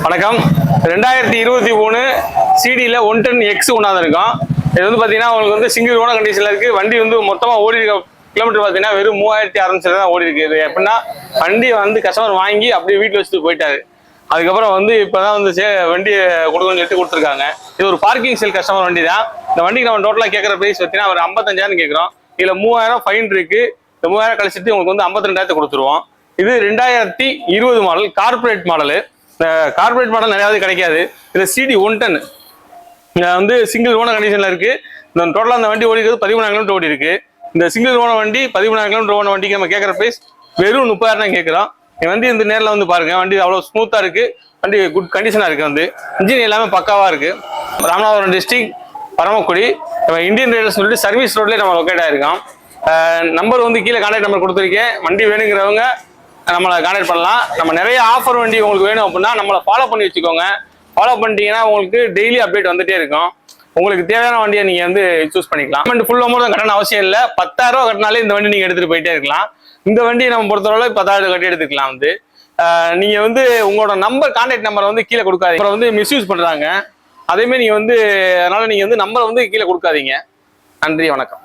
வணக்கம். 2023 சிடியில் 110X கொண்டாந்து இருக்கோம். இது வந்து பார்த்தீங்கன்னா உங்களுக்கு வந்து சிங்கிள் ஓனர் கண்டிஷனில் இருக்குது. வண்டி வந்து மொத்தமாக ஓடி இருக்க கிலோமீட்டர் பார்த்தீங்கன்னா வெறும் 3600 தான் ஓடி இருக்குது. இது எப்படின்னா வண்டி வந்து கஸ்டமர் வாங்கி அப்படியே வீட்டில் வச்சுட்டு போயிட்டாரு. அதுக்கப்புறம் வந்து இப்போ தான் வந்து வண்டியை கொடுக்கணும்னு சொல்லிட்டு கொடுத்துருக்காங்க. இது ஒரு பார்க்கிங் செல் கஸ்டமர் வண்டி தான். இந்த வண்டிக்கு நம்ம டோட்டலாக கேட்குற ப்ரைஸ் பார்த்தீங்கன்னா ஒரு 55,000 கேட்குறோம். இதில் 3000 ஃபைன் இருக்குது. இந்த 3000 கழிச்சிட்டு உங்களுக்கு வந்து 52,000 கொடுத்துருவோம். இது 2020 மாடல், கார்பரேட் மாடலு. இந்த கார்பரேட் மாடல் நிறையாவது கிடைக்காது. இதில் சிடி 110 வந்து சிங்கிள் ஓனர் கண்டிஷனில் இருக்குது. இந்த டோட்டலாக அந்த வண்டி ஓடி இருக்குது 13,000 கிலோமீட்டர் ஓடி இருக்குது. இந்த சிங்கிள் ஓனர் வண்டி 13,000 கிலோமீட்டர் ஓன வண்டிக்கு நம்ம கேட்குற ப்ரைஸ் வெறும் 30,000 தான் கேட்குறோம். என் வண்டி இந்த நேரில் வந்து பாருங்க, வண்டி அவ்வளோ ஸ்மூத்தாக இருக்குது. வண்டி குட் கண்டிஷனாக இருக்குது. வந்து இன்ஜின் எல்லாமே பக்காவாக இருக்குது. Ramanathapuram district Paramakudi Indian Riders சொல்லிட்டு சர்வீஸ் ரோட்லேயே நம்ம லொக்கேட் ஆகிருக்கோம். நம்பர் வந்து கீழே கான்டாக்ட் நம்பர் கொடுத்துருக்கேன். வண்டி வேணுங்கிறவங்க நம்மளை கான்டாக்ட் பண்ணலாம். நம்ம நிறைய ஆஃபர் வண்டி உங்களுக்கு வேணும் அப்படின்னா நம்மளை ஃபாலோ பண்ணி வச்சுக்கோங்க. ஃபாலோ பண்ணிட்டீங்கன்னா உங்களுக்கு டெய்லி அப்டேட் வந்துட்டே இருக்கும். உங்களுக்கு தேவையான வண்டியை நீங்கள் வந்து சூஸ் பண்ணிக்கலாம். பேமெண்ட் ஃபுல் அமௌண்ட் தான் கட்டணும் அவசியம் இல்லை. 10,000 ரூபா கட்டினாலே இந்த வண்டி நீங்கள் எடுத்துகிட்டு போயிட்டே இருக்கலாம். இந்த வண்டியை நம்ம பொறுத்தவரை 10,000 கட்டி எடுத்துக்கலாம். வந்து நீங்கள் வந்து உங்களோட நம்பர் கான்டாக்ட் நம்பரை வந்து கீழே கொடுக்காதீங்க. அப்புறம் வந்து மிஸ்யூஸ் பண்ணுறாங்க. அதேமாதிரி நீங்கள் வந்து அதனால் நீங்கள் வந்து நம்பரை வந்து கீழே கொடுக்காதீங்க. நன்றி, வணக்கம்.